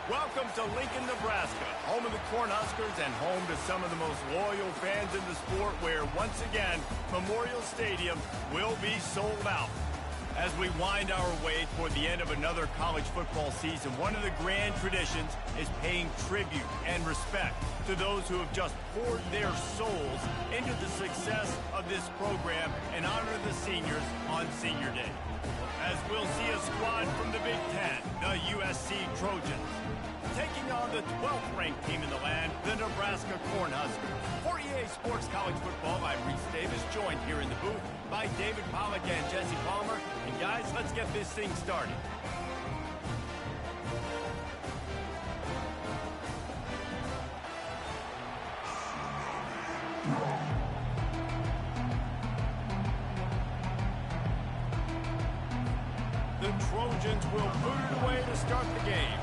Welcome to Lincoln, Nebraska, home of the Cornhuskers and home to some of the most loyal fans in the sport where, once again, Memorial Stadium will be sold out. As we wind our way toward the end of another college football season, one of the grand traditions is paying tribute and respect to those who have just poured their souls into the success of this program and honor the seniors on Senior Day. As we'll see a squad from the Big Ten, the USC Trojans, taking on the 12th ranked team in the land, the Nebraska Cornhuskers. For EA Sports College Football, I'm Reese Davis, joined here in the booth by David Pollack and Jesse Palmer. And guys, let's get this thing started. The Trojans will boot it away to start the game.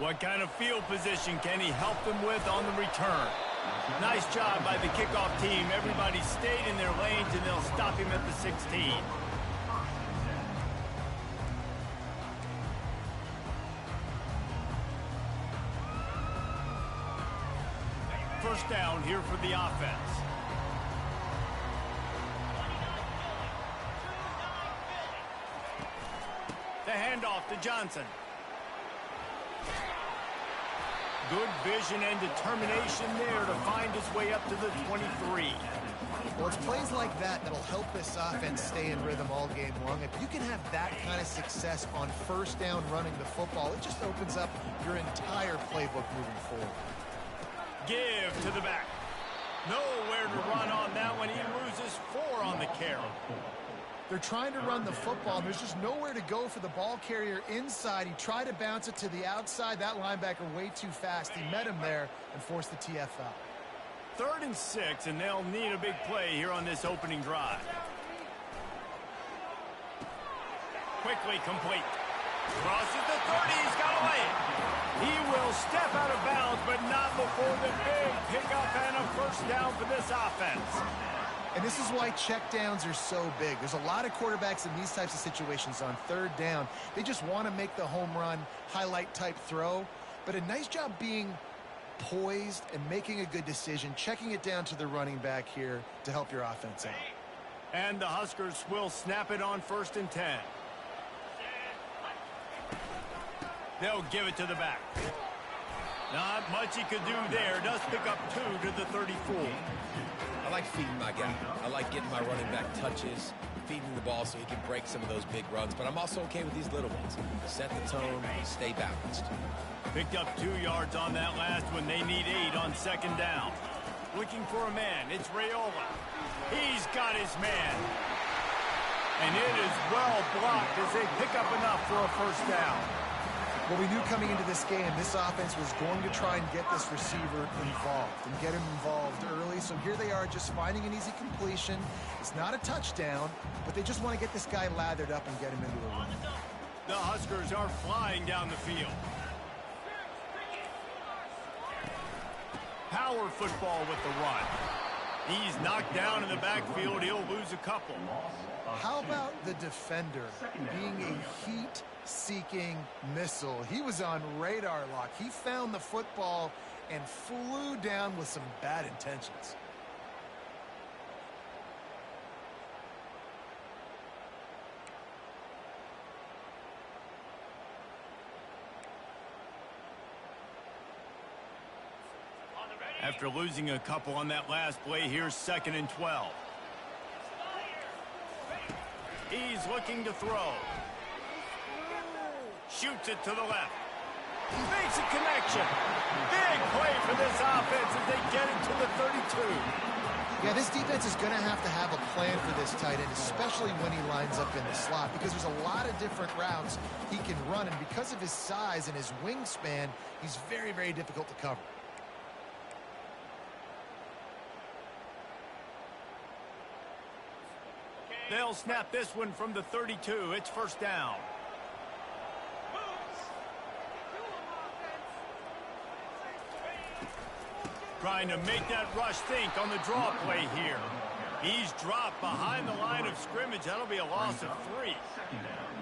What kind of field position can he help them with on the return? Nice job by the kickoff team. Everybody stayed in their lanes, and they'll stop him at the 16. First down here for the offense. The handoff to Johnson. Good vision and determination there to find his way up to the 23. Well, it's plays like that that'll help this offense stay in rhythm all game long. If you can have that kind of success on first down running the football, it just opens up your entire playbook moving forward. Give to the back. Nowhere to run on that one. He loses 4 on the carry. They're trying to run the football, and there's just nowhere to go for the ball carrier inside. He tried to bounce it to the outside. That linebacker way too fast. He met him there and forced the TF out. 3rd and 6, and they'll need a big play here on this opening drive. Quickly complete. Crosses the 30. He's got to lay it. He will step out of bounds, but not before the big pickup and a first down for this offense. And this is why checkdowns are so big. There's a lot of quarterbacks in these types of situations on 3rd down. They just want to make the home run, highlight-type throw. But a nice job being poised and making a good decision, checking it down to the running back here to help your offense out. And the Huskers will snap it on 1st and 10. They'll give it to the back. Not much he could do there. Does pick up 2 to the 34. I like feeding my guy. I like getting my running back touches, feeding the ball so he can break some of those big runs. But I'm also okay with these little ones. Set the tone, stay balanced. Picked up 2 yards on that last one. They need 8 on 2nd down. Looking for a man. It's Raiola. He's got his man. And it is well blocked as they pick up enough for a first down. Well, we knew coming into this game, this offense was going to try and get this receiver involved and get him involved early. So here they are just finding an easy completion. It's not a touchdown, but they just want to get this guy lathered up and get him into a run. The Huskers are flying down the field. Power football with the run. He's knocked down in the backfield. He'll lose a couple. How about the defender being a heat-seeking missile? He was on radar lock. He found the football and flew down with some bad intentions. After losing a couple on that last play, here's 2nd and 12. He's looking to throw. Shoots it to the left. Makes a connection. Big play for this offense as they get it to the 32. Yeah, this defense is going to have a plan for this tight end, especially when he lines up in the slot, because there's a lot of different routes he can run, and because of his size and his wingspan, he's very, very difficult to cover. They'll snap this one from the 32. It's first down. Trying to make that rush think on the draw play here. He's dropped behind the line of scrimmage. That'll be a loss of 3.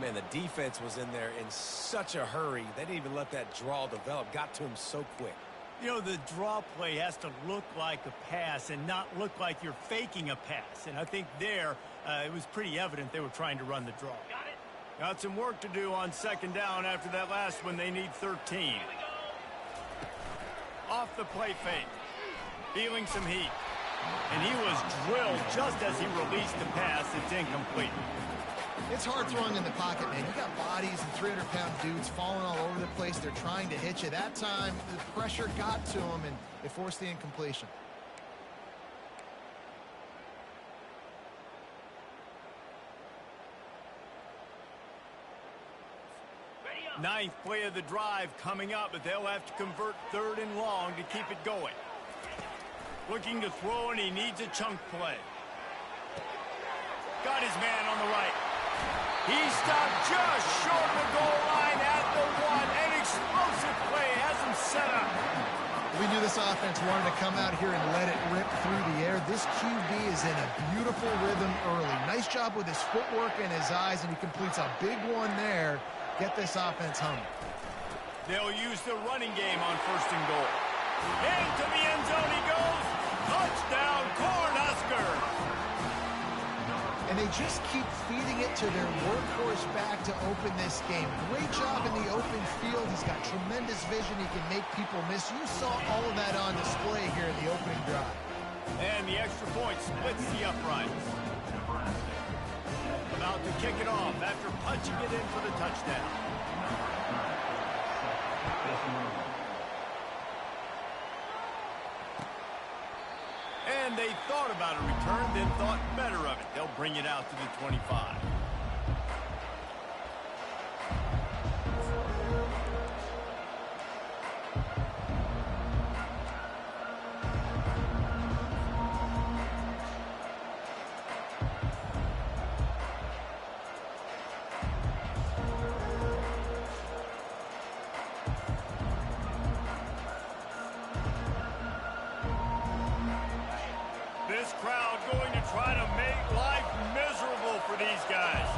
Man, the defense was in there in such a hurry. They didn't even let that draw develop. Got to him so quick. You know, the draw play has to look like a pass and not look like you're faking a pass. And I think there, it was pretty evident they were trying to run the draw. Got some work to do on second down after that last one. They need 13. Off the play fake. Feeling some heat. And he was drilled just as he released the pass. It's incomplete. It's hard throwing in the pocket, man. You got bodies and 300-pound dudes falling all over the place. They're trying to hit you. That time, the pressure got to him, and it forced the incompletion. Ninth play of the drive coming up, but they'll have to convert 3rd and long to keep it going. Looking to throw, and he needs a chunk play. Got his man on the right. He stopped just short of the goal line at the 1. An explosive play has him set up. We knew this offense wanted to come out here and let it rip through the air. This QB is in a beautiful rhythm early. Nice job with his footwork and his eyes, and he completes a big one there. Get this offense humming. They'll use the running game on 1st and goal. Into the end zone he goes. Touchdown, Cornhuskers. And they just keep feeding it to their workhorse back to open this game. Great job in the open field. He's got tremendous vision. He can make people miss. You saw all of that on display here in the opening drive. And the extra point splits the uprights. About to kick it off after punching it in for the touchdown. And they thought about a return, then thought better of it. They'll bring it out to the 25. This crowd going to try to make life miserable for these guys.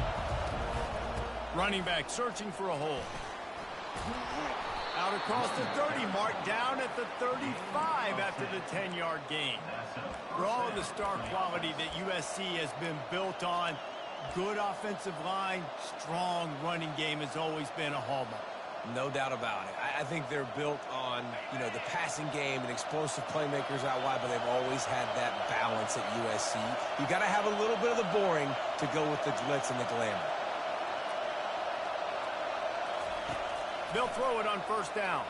Running back searching for a hole. Out across the 30 mark, down at the 35 after the 10-yard gain. For all of the star quality that USC has been built on, good offensive line, strong running game has always been a hallmark. No doubt about it. I think they're built on, the passing game and explosive playmakers out wide, but they've always had that balance at USC. You got to have a little bit of the boring to go with the glitz and the glamour. They'll throw it on 1st down.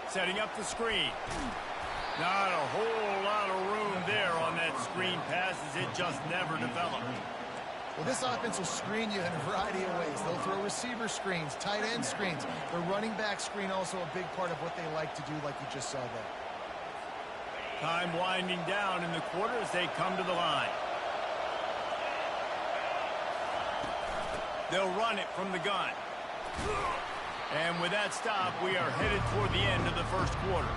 Setting up the screen. Not a whole lot of room there on that screen pass as it just never developed. Well, this offense will screen you in a variety of ways. They'll throw receiver screens, tight end screens. The running back screen also a big part of what they like to do, like you just saw there. Time winding down in the quarter as they come to the line. They'll run it from the gun. And with that stop, we are headed toward the end of the 1st quarter.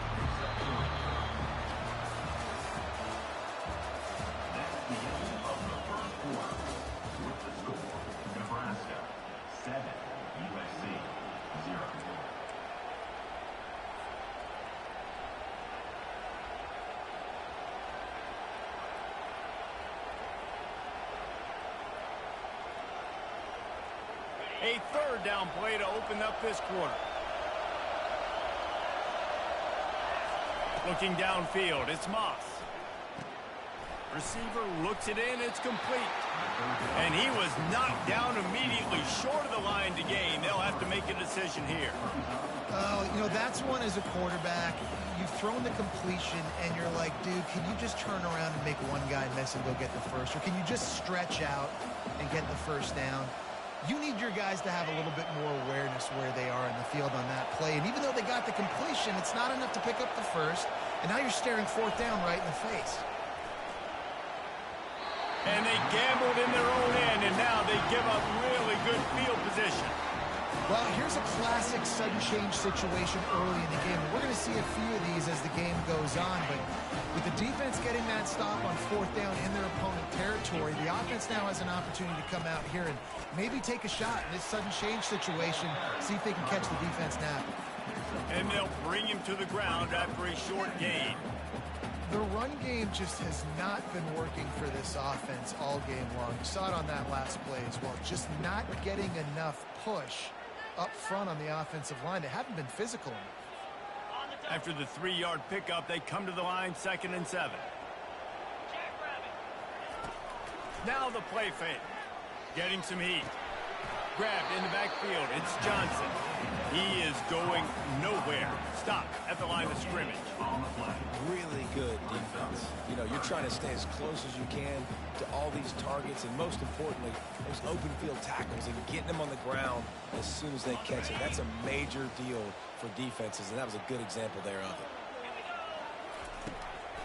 A 3rd down play to open up this quarter. Looking downfield, it's Moss. Receiver looks it in, it's complete. And he was knocked down immediately short of the line to gain. They'll have to make a decision here. That's one as a quarterback. You've thrown the completion, and you're like, dude, can you just turn around and make one guy miss and go get the first? Or can you just stretch out and get the 1st down? You need your guys to have a little bit more awareness where they are in the field on that play. And even though they got the completion, it's not enough to pick up the 1st. And now you're staring 4th down right in the face. And they gambled in their own end, and now they give up really good field position. Well, here's a classic sudden change situation early in the game. We're going to see a few of these as the game goes on, but with the defense getting that stop on 4th down in their opponent territory, the offense now has an opportunity to come out here and maybe take a shot in this sudden change situation, see if they can catch the defense napping. And they'll bring him to the ground after a short gain. The run game just has not been working for this offense all game long. You saw it on that last play as well. Just not getting enough push up front on the offensive line. They haven't been physical enough. After the 3-yard pickup, they come to the line, 2nd and 7. Now the play fake. Getting some heat. Grabbed in the backfield. It's Johnson. He is going nowhere. Stopped at the line of scrimmage. Really good defense. You know, you're trying to stay as close as you can to all these targets, and most importantly, those open field tackles and getting them on the ground as soon as they catch it. That's a major deal for defenses, and that was a good example there of it.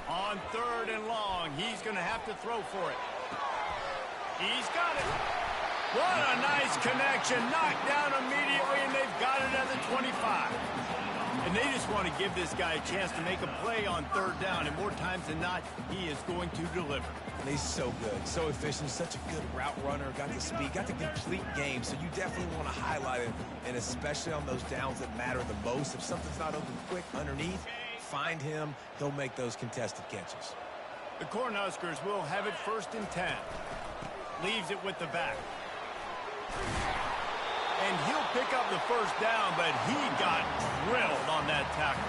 On 3rd and long, he's going to have to throw for it. He's got it. What a nice connection. Knocked down immediately, and they've got it at the 25. And they just want to give this guy a chance to make a play on 3rd down, and more times than not, he is going to deliver. And he's so good, so efficient, such a good route runner, got the speed, got the complete game, so you definitely want to highlight him, and especially on those downs that matter the most. If something's not open quick underneath, find him. He'll make those contested catches. The Cornhuskers will have it 1st and 10. Leaves it with the back. And he'll pick up the 1st down, but he got drilled on that tackle.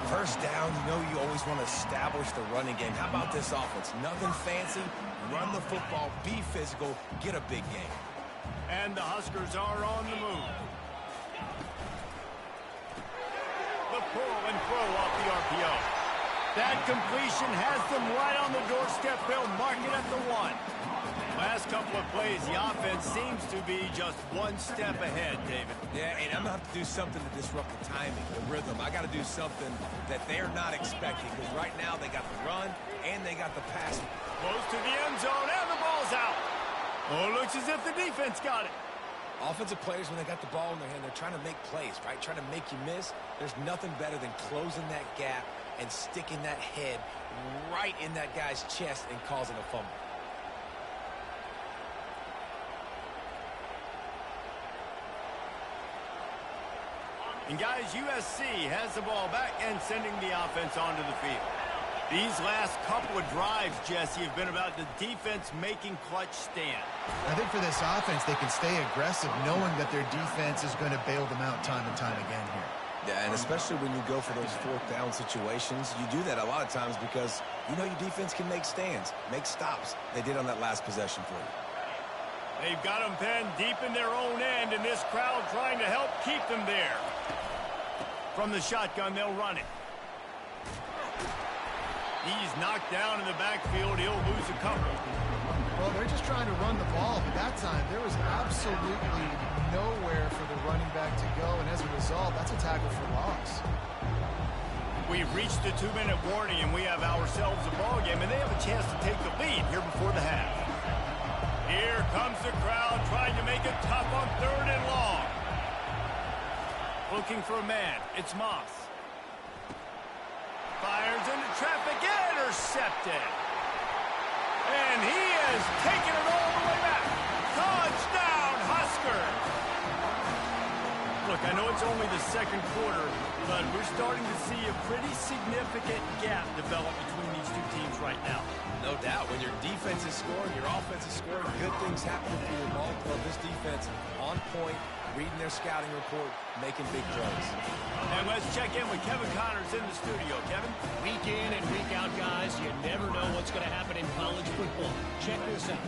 1st down, you know you always want to establish the running game. How about this offense? Nothing fancy. Run the football, be physical, get a big game. And the Huskers are on the move. The pull and throw off the RPO. That completion has them right on the doorstep. They'll mark it at the 1. Last couple of plays, the offense seems to be just one step ahead, David. Yeah, and I'm going to have to do something to disrupt the timing, the rhythm. I got to do something that they're not expecting, because right now they got the run and they got the pass. Close to the end zone, and the ball's out. Oh, it looks as if the defense got it. Offensive players, when they got the ball in their hand, they're trying to make plays, right? Trying to make you miss. There's nothing better than closing that gap and sticking that head right in that guy's chest and causing a fumble. And guys, USC has the ball back and sending the offense onto the field. These last couple of drives, Jesse, have been about the defense making clutch stand. I think for this offense, they can stay aggressive knowing that their defense is going to bail them out time and time again here. Yeah, and especially when you go for those 4th down situations, you do that a lot of times because you know your defense can make stands, make stops. They did on that last possession for you. They've got them penned deep in their own end, and this crowd trying to help keep them there. From the shotgun, they'll run it. He's knocked down in the backfield. He'll lose a couple. Well, they're just trying to run the ball, but that time there was absolutely nowhere for the running back to go, and as a result, that's a tackle for loss. We've reached the 2-minute warning, and we have ourselves a ball game, and they have a chance to take the lead here before the half. Here comes the crowd trying to make it tough on 3rd and long. Looking for a man. It's Moss. Fires into traffic. Intercepted. And he is taking it all the way back. Touchdown, Huskers. Look, I know it's only the 2nd quarter, but we're starting to see a pretty significant gap develop between these two teams right now. No doubt. When your defense is scoring, your offense is scoring, good things happen for your ball club. This defense on point, reading their scouting report, making big plays. And let's check in with Kevin Connors in the studio. Kevin? Week in and week out, guys, you never know what's going to happen in college football. Check this out.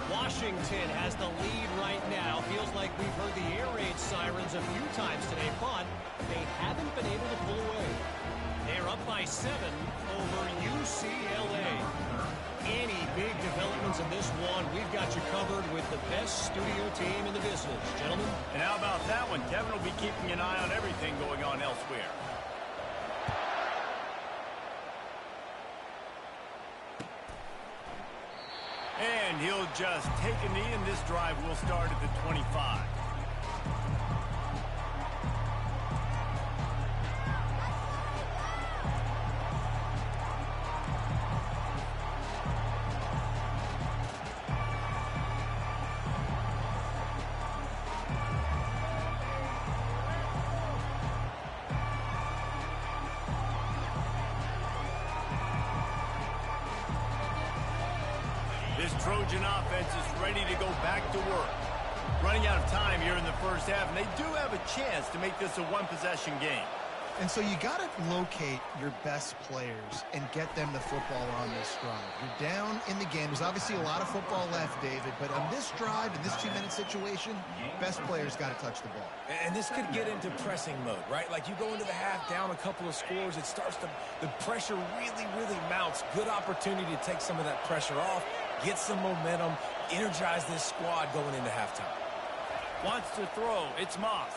Washington has the lead right now. Feels like we've heard the air raid sirens a few times today, but they haven't been able to pull away. They're up by 7 over UCLA. Any big developments in this one, we've got you covered with the best studio team in the business, gentlemen. And how about that one? Kevin will be keeping an eye on everything going on elsewhere. And he'll just take a knee, and this drive will start at the 25. Trojan offense is ready to go back to work. Running out of time here in the first half, and they do have a chance to make this a one-possession game. And so you got to locate your best players and get them the football on this drive. You're down in the game. There's obviously a lot of football left, David, but on this drive, in this 2-minute situation, best players got to touch the ball. And this could get into pressing mode, right? Like you go into the half down a couple of scores, it starts to, the pressure really, really mounts. Good opportunity to take some of that pressure off, get some momentum, energize this squad going into halftime. Wants to throw. It's Moss.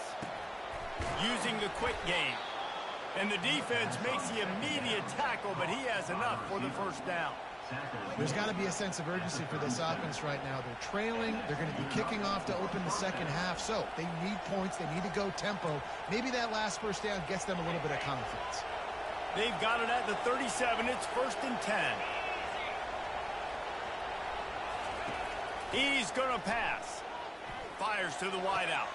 Using the quick game. And the defense makes the immediate tackle, but he has enough for the first down. There's got to be a sense of urgency for this offense right now. They're trailing. They're going to be kicking off to open the second half. So they need points. They need to go tempo. Maybe that last first down gets them a little bit of confidence. They've got it at the 37. It's 1st and 10. He's going to pass. Fires to the wideout.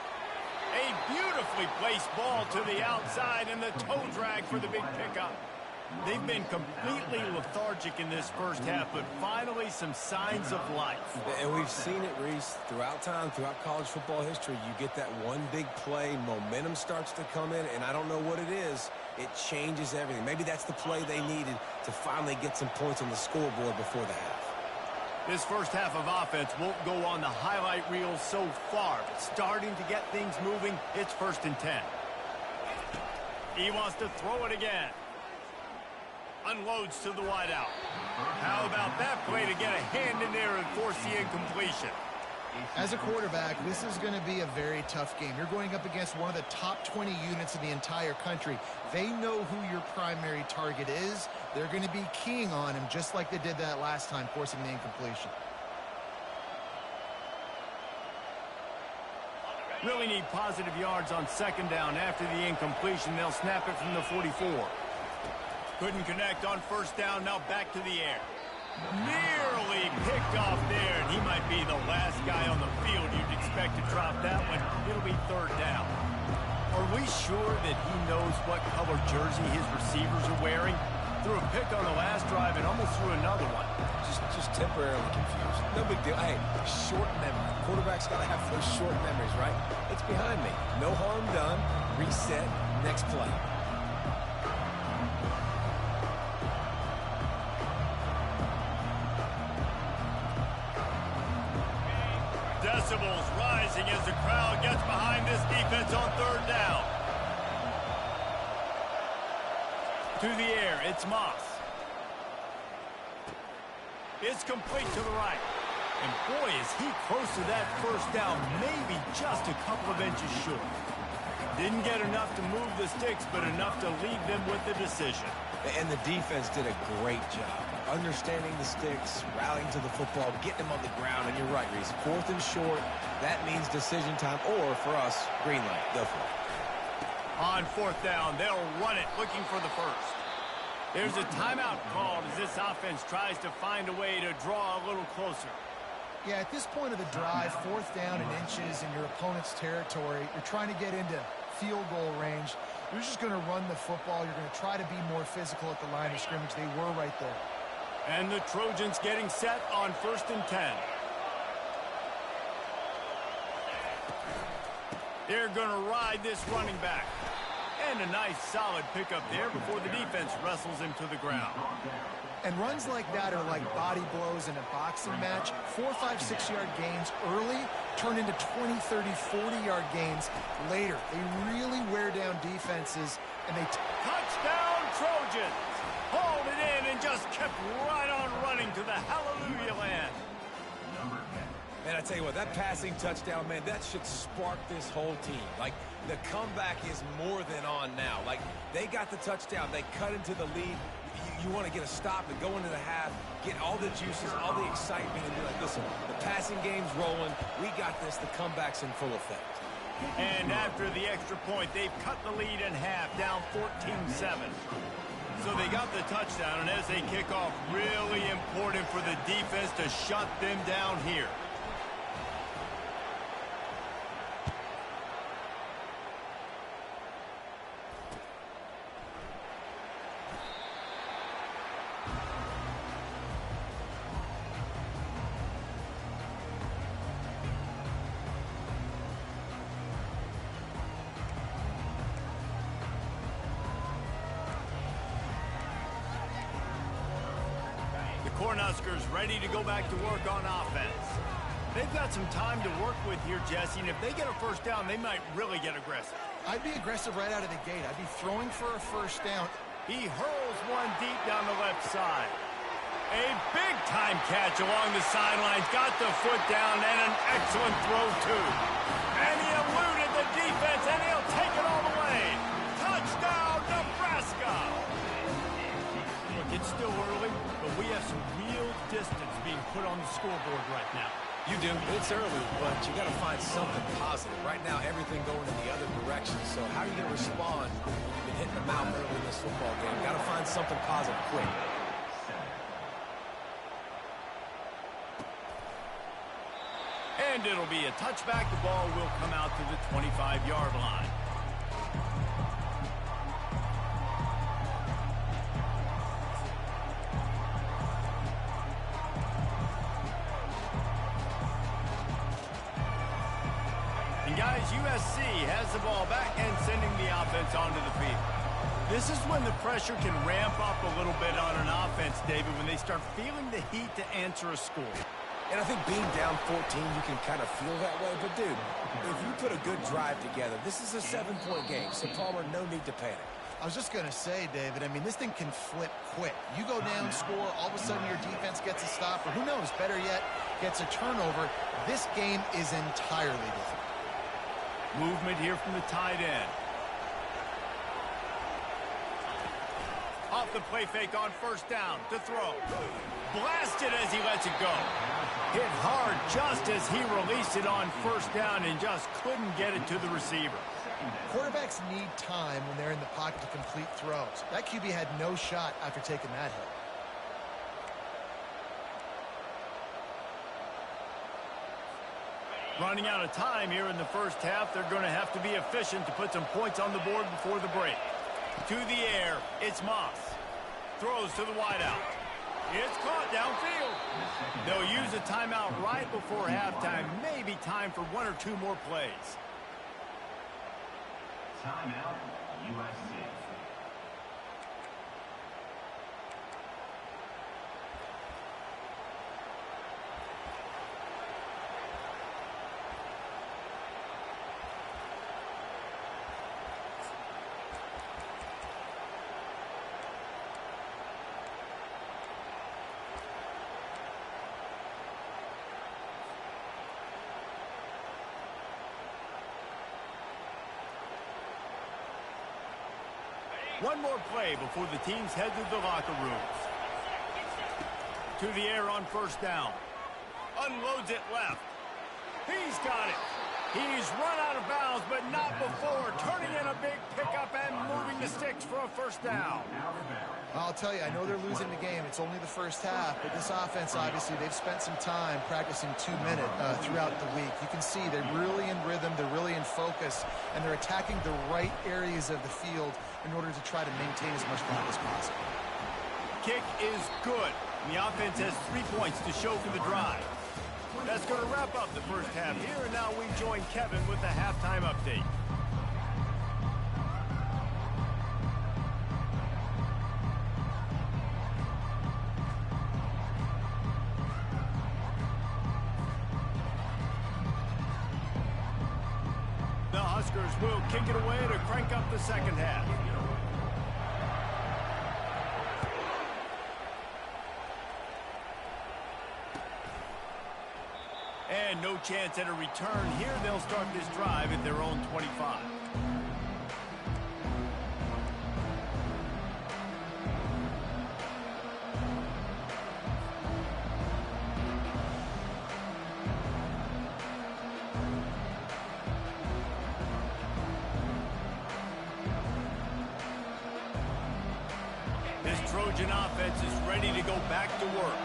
A beautifully placed ball to the outside, and the toe drag for the big pickup. They've been completely lethargic in this first half, but finally some signs of life. And we've seen it, Reese, throughout time, throughout college football history. You get that one big play, momentum starts to come in, and I don't know what it is. It changes everything. Maybe that's the play they needed to finally get some points on the scoreboard before the half. This first half of offense won't go on the highlight reel so far, but starting to get things moving, it's 1st and 10. He wants to throw it again. Unloads to the wideout. How about that play to get a hand in there and force the incompletion? As a quarterback, this is going to be a very tough game. You're going up against one of the top 20 units in the entire country. They know who your primary target is. They're going to be keying on him just like they did that last time, forcing the incompletion. Really need positive yards on 2nd down after the incompletion. They'll snap it from the 44. Couldn't connect on 1st down. Now back to the air. Nearly picked off there, and he might be the last guy on the field you'd expect to drop that one. It'll be 3rd down. Are we sure that he knows what color jersey his receivers are wearing? Threw a pick on the last drive and almost threw another one. Just temporarily confused. No big deal. Hey, short memory. Quarterback's got to have those short memories, right? It's behind me. No harm done. Reset. Next play. Decibels rising as the crowd gets behind this defense on 3rd down. To the air, it's Moss. It's complete to the right. And boy, is he close to that 1st down, maybe just a couple of inches short. Didn't get enough to move the sticks, but enough to leave them with the decision. And the defense did a great job understanding the sticks, rallying to the football, getting them on the ground. And you're right, Reese. 4th and short, that means decision time. Or, for us, green light. Go for it. On 4th down, they'll run it, looking for the first. There's a timeout called as this offense tries to find a way to draw a little closer. Yeah, at this point of the drive, 4th down and inches in your opponent's territory, you're trying to get into field goal range. You're just going to run the football. You're going to try to be more physical at the line of scrimmage. They were right there. And the Trojans getting set on 1st and 10. They're going to ride this running back. And a nice solid pickup there before the defense wrestles him to the ground. And runs like that are like body blows in a boxing match. 4, 5, 6-yard gains early turn into 20, 30, 40-yard gains later. They really wear down defenses, and they... Touchdown, Trojans! Hauled it in and just kept right on running to the hallelujah land. Man, I tell you what, that passing touchdown, man, that should spark this whole team. Like, the comeback is more than on now. Like, they got the touchdown. They cut into the lead. You want to get a stop and go into the half, get all the juices, all the excitement, and be like, listen, the passing game's rolling. We got this. The comeback's in full effect. And after the extra point, they've cut the lead in half, down 14-7. So they got the touchdown, and as they kick off, really important for the defense to shut them down here. Cornhuskers ready to go back to work on offense. They've got some time to work with here, Jesse, and if they get a first down, they might really get aggressive. I'd be aggressive right out of the gate. I'd be throwing for a first down. He hurls one deep down the left side. A big-time catch along the sidelines. Got the foot down and an excellent throw, too. And he eluded the defense, and he'll take it all the way. Touchdown, Nebraska! Look, it's still early, but we have some real distance being put on the scoreboard right now. You do. It's early, but you got to find something positive. Right now, everything going in the other direction. So how are you going to respond when you've been hitting the mouth early in this football game? Got to find something positive quick. And it'll be a touchback. The ball will come out to the 25-yard line. And guys, USC has the ball back and sending the offense onto the field. This is when the pressure can ramp up a little bit on an offense, David, when they start feeling the heat to answer a score. And I think being down 14, you can kind of feel that way. But, dude, if you put a good drive together, this is a 7-point game. So, Palmer, no need to panic. I was just going to say, David, I mean, this thing can flip quick. You go down, score, all of a sudden your defense gets a stop, or who knows, better yet, gets a turnover. This game is entirely different. Movement here from the tight end. Off the play fake on first down to throw. Blasted as he lets it go. Hit hard just as he released it on first down and just couldn't get it to the receiver. Quarterbacks need time when they're in the pocket to complete throws. That QB had no shot after taking that hit. Running out of time here in the first half. They're going to have to be efficient to put some points on the board before the break. To the air, it's Moss. Throws to the wideout. It's caught downfield. They'll use a timeout right before halftime. Maybe time for one or two more plays. Timeout, USC. One more play before the teams head to the locker rooms. To the air on first down. Unloads it left. He's got it. He's run out of bounds, but not before. Turning in a big pickup and moving the sticks for a first down. I'll tell you, I know they're losing the game. It's only the first half, but this offense, obviously, they've spent some time practicing 2-minute throughout the week. You can see they're really in rhythm, they're really in focus, and they're attacking the right areas of the field in order to try to maintain as much clock as possible. Kick is good. The offense has 3 points to show for the drive. That's going to wrap up the first half here, and now we join Kevin with the halftime update. The Huskers will kick it away to crank up the second half. And no chance at a return here. They'll start this drive at their own 25. This Trojan offense is ready to go back to work.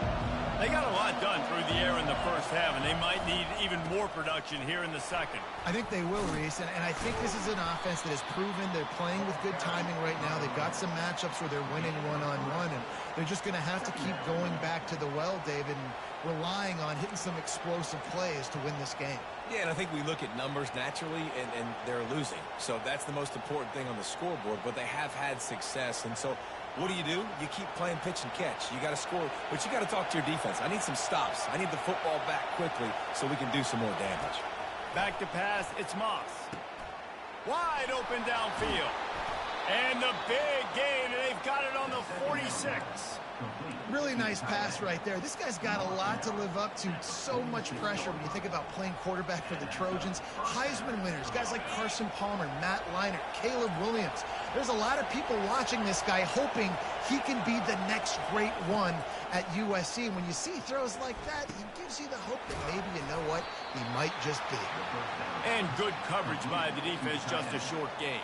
They got a lot done through the air in the first half, and they might need even more production here in the second. I think they will, Reese, and I think this is an offense that has proven they're playing with good timing right now. They've got some matchups where they're winning one-on-one, and they're just going to have to keep going back to the well, David, and relying on hitting some explosive plays to win this game. Yeah, and I think we look at numbers naturally, and they're losing. So that's the most important thing on the scoreboard, but they have had success. And so What do? You keep playing pitch and catch. You got to score, but you got to talk to your defense. I need some stops. I need the football back quickly so we can do some more damage. Back to pass, it's Moss. Wide open downfield. And the big gain, and they've got it on the 46. Really nice pass right there. This guy's got a lot to live up to. So much pressure when you think about playing quarterback for the Trojans. Heisman winners, guys like Carson Palmer, Matt Leinart, Caleb Williams. There's a lot of people watching this guy hoping he can be the next great one at USC. And when you see throws like that, he gives you the hope that maybe, you know what, he might just be. And good coverage by the defense, just a short gain.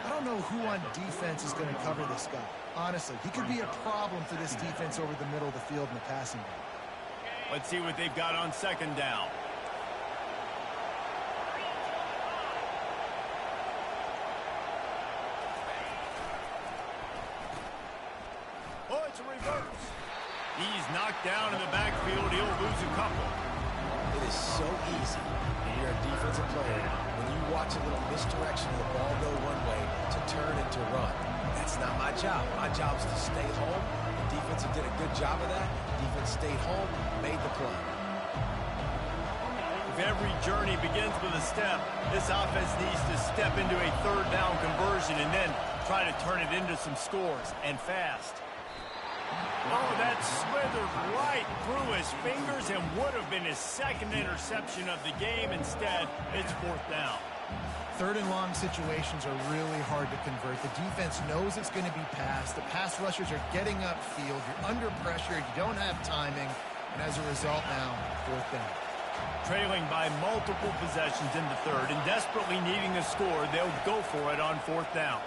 I don't know who on defense is going to cover this guy. Honestly, he could be a problem for this defense over the middle of the field in the passing game. Let's see what they've got on second down. Oh, it's a reverse. He's knocked down in the backfield. He'll lose a couple. It is so easy when you're a defensive player, when you watch a little misdirection of the ball go one way, to turn and to run. That's not my job. My job is to stay home. The defense did a good job of that. Defense stayed home, made the play. If every journey begins with a step, this offense needs to step into a third down conversion and then try to turn it into some scores, and fast. Oh, that slithered right through his fingers and would have been his second interception of the game. Instead, it's fourth down. Third and long situations are really hard to convert. The defense knows it's going to be passed. The pass rushers are getting upfield. You're under pressure. You don't have timing. And as a result now, fourth down. Trailing by multiple possessions in the third and desperately needing a score, they'll go for it on fourth down.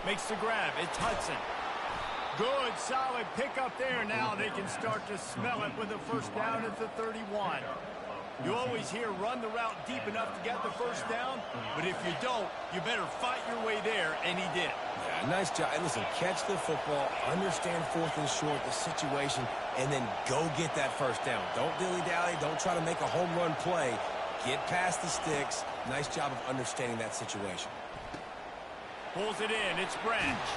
Makes the grab. It's Hudson. Good, solid pickup there. Now they can start to smell it with a first down at the 31. You always hear run the route deep enough to get the first down, but if you don't, you better fight your way there, and he did. Yeah, nice job. And listen, catch the football, understand fourth and short, the situation, and then go get that first down. Don't dilly-dally. Don't try to make a home run play. Get past the sticks. Nice job of understanding that situation. Pulls it in. It's Branch.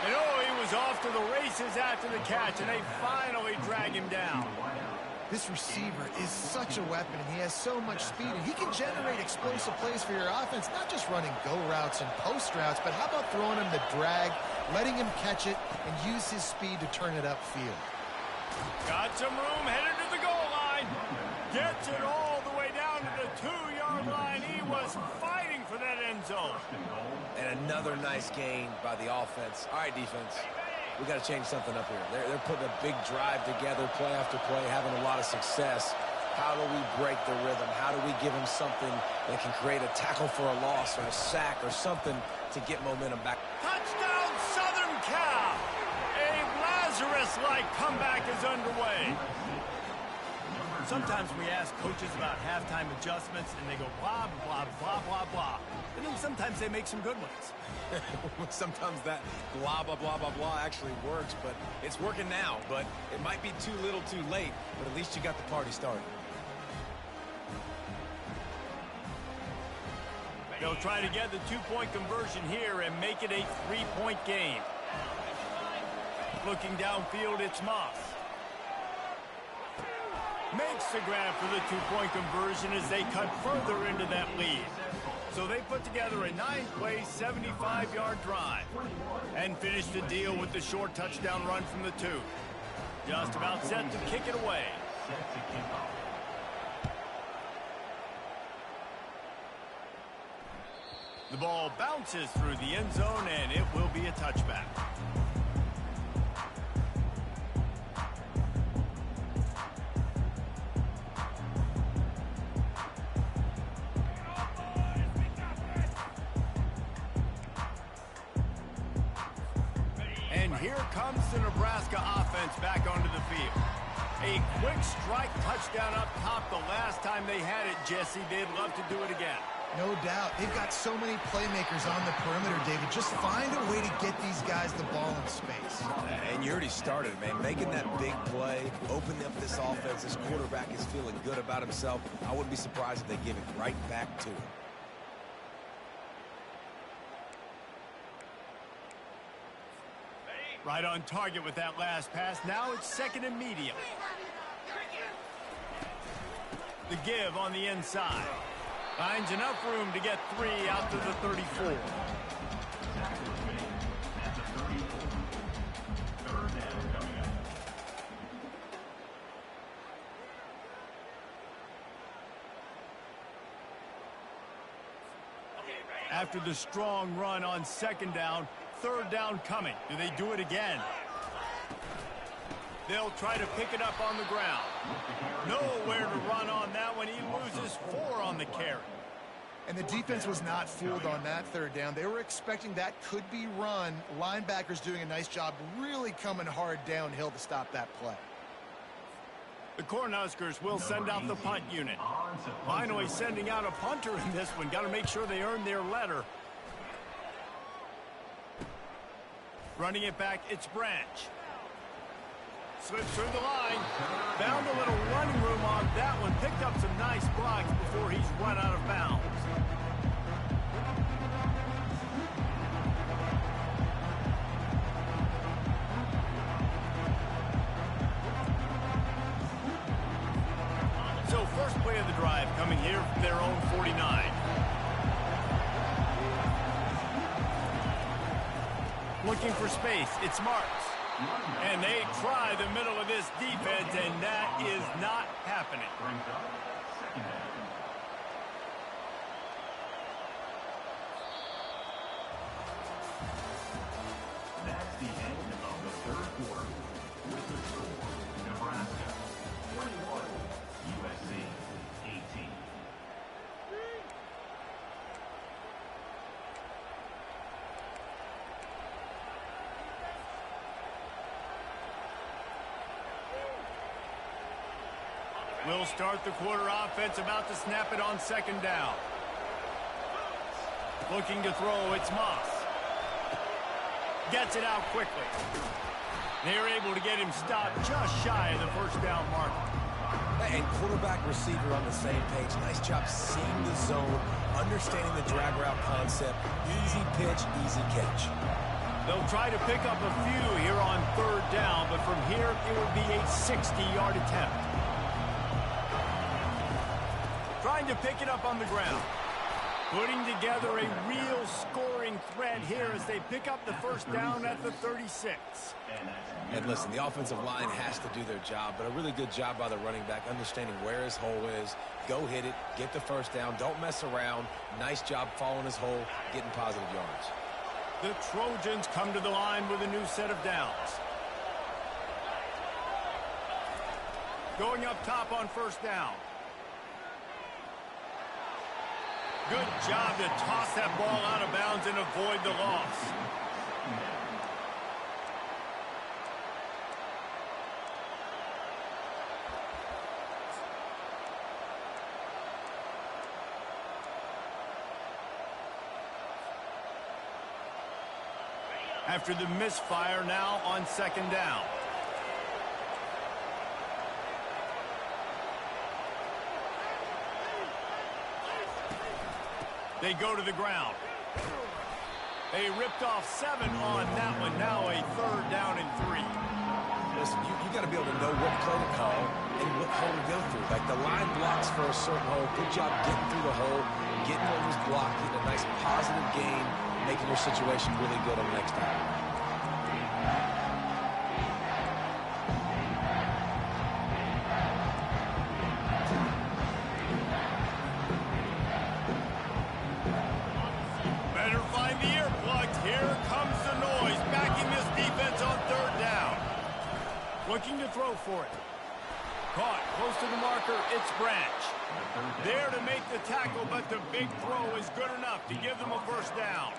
And oh, he was off to the races after the catch, and they finally drag him down. This receiver is such a weapon, and he has so much speed, and he can generate explosive plays for your offense, not just running go routes and post routes, but how about throwing him the drag, letting him catch it, and use his speed to turn it upfield. Got some room, headed to the goal line. Gets it all the way down to the 2-yard line. He was fighting for that end zone. And another nice gain by the offense. All right, defense. We got to change something up here. They're putting a big drive together, play after play, having a lot of success. How do we break the rhythm? How do we give them something that can create a tackle for a loss or a sack or something to get momentum back? Touchdown, Southern Cal! A Lazarus-like comeback is underway. Sometimes we ask coaches about halftime adjustments, and they go blah, blah, blah, blah, blah. And then sometimes they make some good ones. Sometimes that blah, blah, blah, blah, blah actually works, but it's working now. But it might be too little too late, but at least you got the party started. They'll try to get the two-point conversion here and make it a three-point game. Looking downfield, it's Moss. Makes the grab for the two-point conversion as they cut further into that lead. So they put together a 9-play, 75-yard drive and finish the deal with the short touchdown run from the 2. Just about set to kick it away. The ball bounces through the end zone, and it will be a touchback. Here comes the Nebraska offense back onto the field. A quick strike touchdown up top the last time they had it, Jesse. They'd love to do it again. No doubt. They've got so many playmakers on the perimeter, David. Just find a way to get these guys the ball in space. And you already started, man. Making that big play, opening up this offense. This quarterback is feeling good about himself. I wouldn't be surprised if they give it right back to him. Right on target with that last pass. Now it's second and medium. The give on the inside. Finds enough room to get 3 out to the 34. After the strong run on second down, third down coming. Do they do it again? They'll try to pick it up on the ground. Nowhere to run on that one. He loses 4 on the carry. And the defense was not fooled on that third down. They were expecting that could be run. Linebackers doing a nice job really coming hard downhill to stop that play. The Cornhuskers will send out the punt unit. Finally sending out a punter in this one. Got to make sure they earn their letter. Running it back, it's Branch. Slips through the line. Found a little running room on that one. Picked up some nice blocks before he's run out of bounds. So first play of the drive coming here from their own 49. Looking for space. It's Marks. And they try the middle of this defense, and that is not happening. That's the end of the third quarter. With the score, Nebraska 21, USC 18. We'll start the quarter offense, about to snap it on second down. Looking to throw, it's Moss. Gets it out quickly. They're able to get him stopped just shy of the first down mark. And quarterback receiver on the same page. Nice job seeing the zone, understanding the drag route concept. Easy pitch, easy catch. They'll try to pick up a few here on third down, but from here it would be a 60-yard attempt. Trying to pick it up on the ground. Putting together a real scoring threat here as they pick up the first down at the 36. And listen, the offensive line has to do their job, but a really good job by the running back, understanding where his hole is. Go hit it, get the first down, don't mess around. Nice job following his hole, getting positive yards. The Trojans come to the line with a new set of downs. Going up top on first down. Good job to toss that ball out of bounds and avoid the loss. After the misfire, now on second down. They go to the ground. They ripped off 7 on that one. Now a third down and 3. Listen, you got to be able to know what play to call and what hole to go through. Like the line blocks for a certain hole. Good job getting through the hole, getting what was blocked, getting a nice positive gain, making your situation really good on the next time. Looking to throw for it. Caught close to the marker, it's Branch. There to make the tackle, but the big throw is good enough to give them a first down.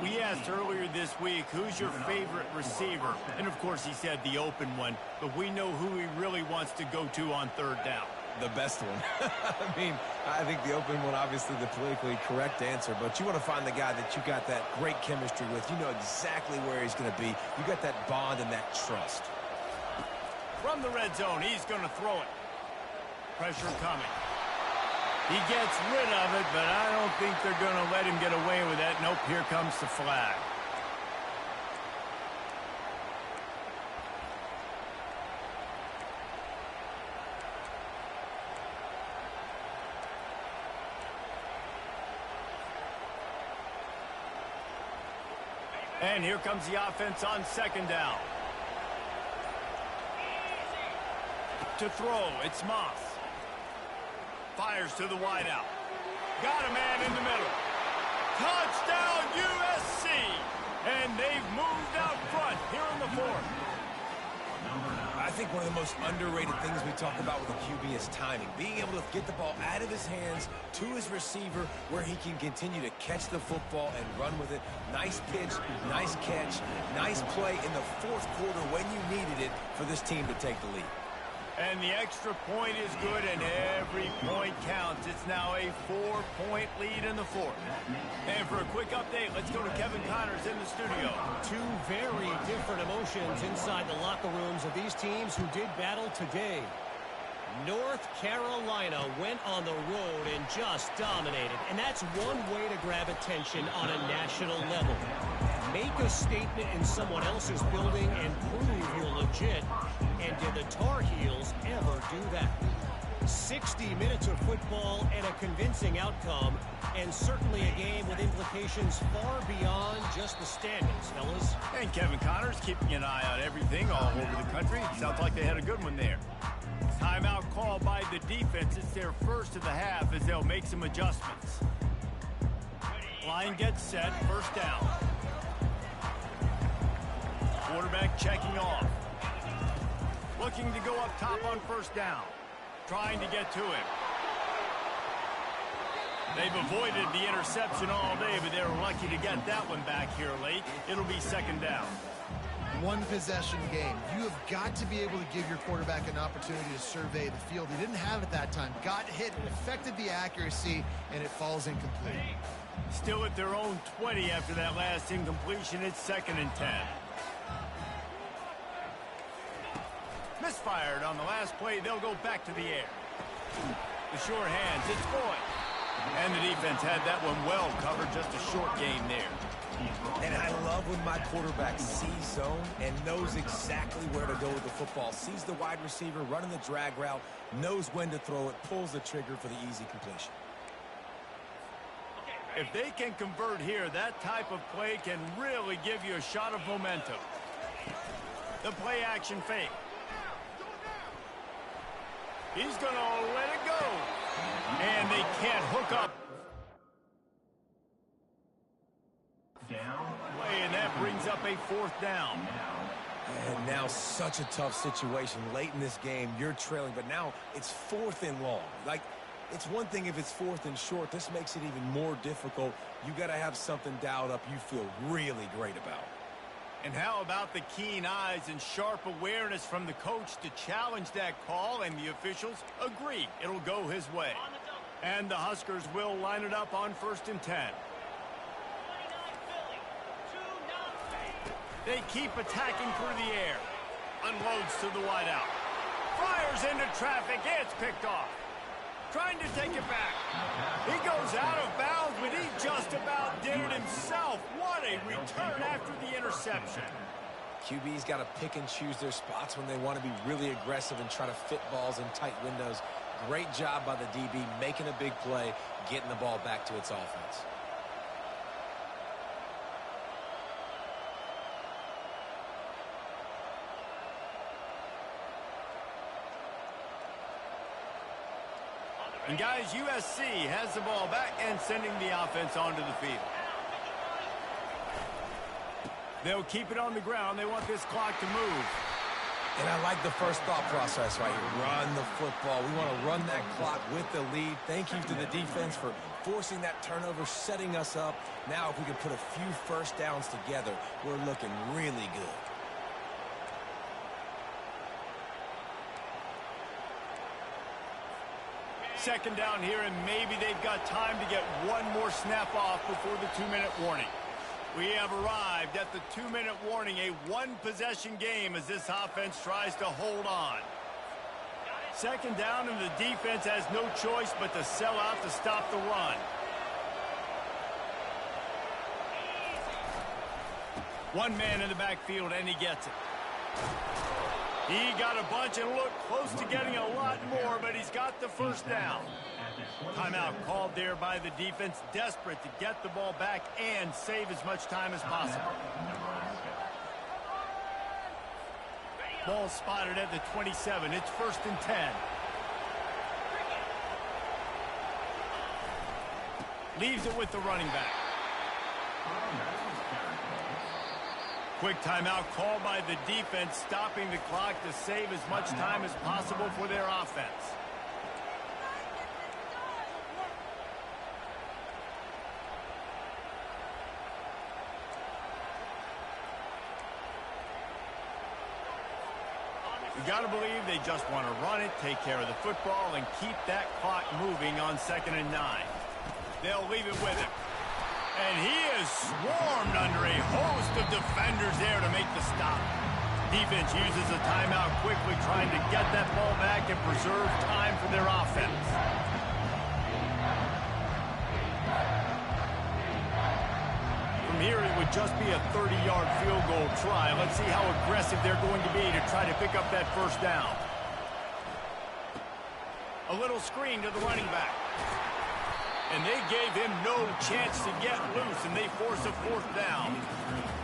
We asked earlier this week, who's your favorite receiver? And of course he said the open one, but we know who he really wants to go to on third down. The best one. I mean, I think the open one, obviously the politically correct answer, but you want to find the guy that you got that great chemistry with. You know exactly where he's going to be. You got that bond and that trust. From the red zone, he's going to throw it. Pressure coming. He gets rid of it, but I don't think they're going to let him get away with that. Nope, here comes the flag. And here comes the offense on second down. To throw, it's Moss. Fires to the wideout. Got a man in the middle. Touchdown, USC! And they've moved out front here in the fourth. I think one of the most underrated things we talk about with a QB is timing. Being able to get the ball out of his hands to his receiver where he can continue to catch the football and run with it. Nice pitch, nice catch, nice play in the fourth quarter when you needed it for this team to take the lead. And the extra point is good, and every point counts. It's now a 4-point lead in the fourth. And for a quick update, let's go to Kevin Connors in the studio. Two very different emotions inside the locker rooms of these teams who did battle today. North Carolina went on the road and just dominated, and that's one way to grab attention on a national level. Make a statement in someone else's building and prove you're legit. And did the Tar Heels ever do that? 60 minutes of football and a convincing outcome, and certainly a game with implications far beyond just the standings, fellas. And Kevin Connors keeping an eye on everything all over the country. Sounds like they had a good one there. Timeout call by the defense. It's their first of the half as they'll make some adjustments. Line gets set, first down. Quarterback checking off. Looking to go up top on first down. Trying to get to him. They've avoided the interception all day, but they're lucky to get that one back here late. It'll be second down. One possession game. You have got to be able to give your quarterback an opportunity to survey the field. He didn't have it that time. Got hit, it affected the accuracy, and it falls incomplete. Still at their own 20 after that last incompletion. It's 2nd and 10. Misfired on the last play. They'll go back to the air. The short hands. It's Boyd. And the defense had that one well covered. Just a short game there. And I love when my quarterback sees zone and knows exactly where to go with the football. Sees the wide receiver running the drag route, knows when to throw it, pulls the trigger for the easy completion. If they can convert here, that type of play can really give you a shot of momentum. The play action fake. He's going to let it go. And they can't hook up. And that brings up a fourth down. And now such a tough situation. Late in this game, you're trailing, but now it's 4th and long. Like, it's one thing if it's 4th and short. This makes it even more difficult. You got to have something dialed up you feel really great about. And how about the keen eyes and sharp awareness from the coach to challenge that call, and the officials agree it'll go his way. And the Huskers will line it up on 1st and 10. They keep attacking through the air. Unloads to the wideout. Fires into traffic. It's picked off. Trying to take it back. He goes out of bounds, but he just about did it himself. What a return after the interception. QB's got to pick and choose their spots when they want to be really aggressive and try to fit balls in tight windows. Great job by the DB making a big play, getting the ball back to its offense. And guys, USC has the ball back and sending the offense onto the field. They'll keep it on the ground. They want this clock to move. And I like the first thought process right here. Run the football. We want to run that clock with the lead. Thank you to the defense for forcing that turnover, setting us up. Now if we can put a few first downs together, we're looking really good. Second down here, and maybe they've got time to get one more snap off before the 2-minute warning. We have arrived at the 2-minute warning, a one-possession game as this offense tries to hold on. Second down, and the defense has no choice but to sell out to stop the run. One man in the backfield, and he gets it. He got a bunch and looked close to getting a lot more, but he's got the first down. Timeout called there by the defense, desperate to get the ball back and save as much time as possible. Ball spotted at the 27. It's 1st and 10. Leaves it with the running back. Quick timeout called by the defense, stopping the clock to save as much time as possible for their offense. You got to believe they just want to run it, take care of the football, and keep that clock moving on 2nd and 9. They'll leave it with him. And he is swarmed under a host of defenders there to make the stop. Defense uses a timeout quickly, trying to get that ball back and preserve time for their offense. From here, it would just be a 30-yard field goal try. Let's see how aggressive they're going to be to try to pick up that first down. A little screen to the running back. And they gave him no chance to get loose, and they force a 4th down.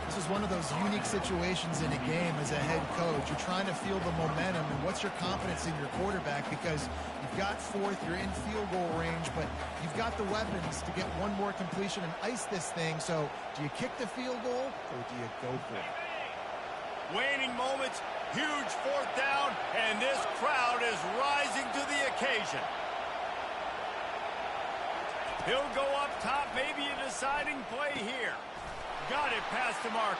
This is one of those unique situations in a game as a head coach. You're trying to feel the momentum, and what's your confidence in your quarterback? Because you've got 4th, you're in field goal range, but you've got the weapons to get one more completion and ice this thing. So do you kick the field goal, or do you go for it? Waning moments, huge 4th down, and this crowd is rising to the occasion. He'll go up top, maybe a deciding play here. Got it past the marker.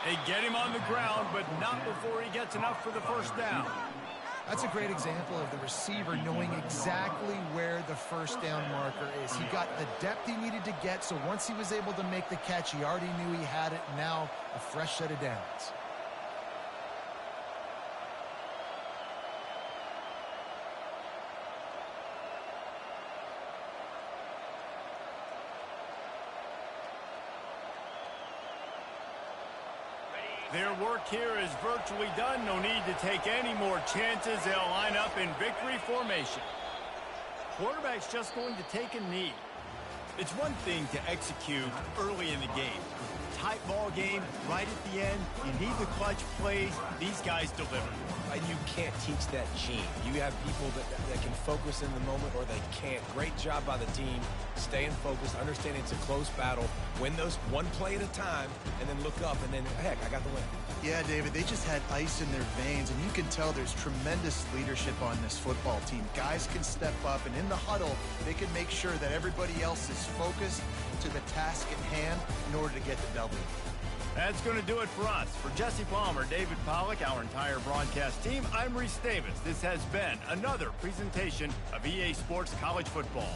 They get him on the ground, but not before he gets enough for the first down. That's a great example of the receiver knowing exactly where the first down marker is. He got the depth he needed to get, so once he was able to make the catch, he already knew he had it. Now a fresh set of downs. Their work here is virtually done. No need to take any more chances. They'll line up in victory formation. Quarterback's just going to take a knee. It's one thing to execute early in the game. Tight ball game, right at the end. You need the clutch plays. These guys deliver. And you can't teach that gene. You have people that can focus in the moment or they can't. Great job by the team, staying focused, understanding it's a close battle, win those one play at a time, and then look up, and then, heck, I got the win. Yeah, David, they just had ice in their veins, and you can tell there's tremendous leadership on this football team. Guys can step up, and in the huddle, they can make sure that everybody else is focused to the task at hand in order to get the W. That's going to do it for us. For Jesse Palmer, David Pollack, our entire broadcast team, I'm Reese Davis. This has been another presentation of EA Sports College Football.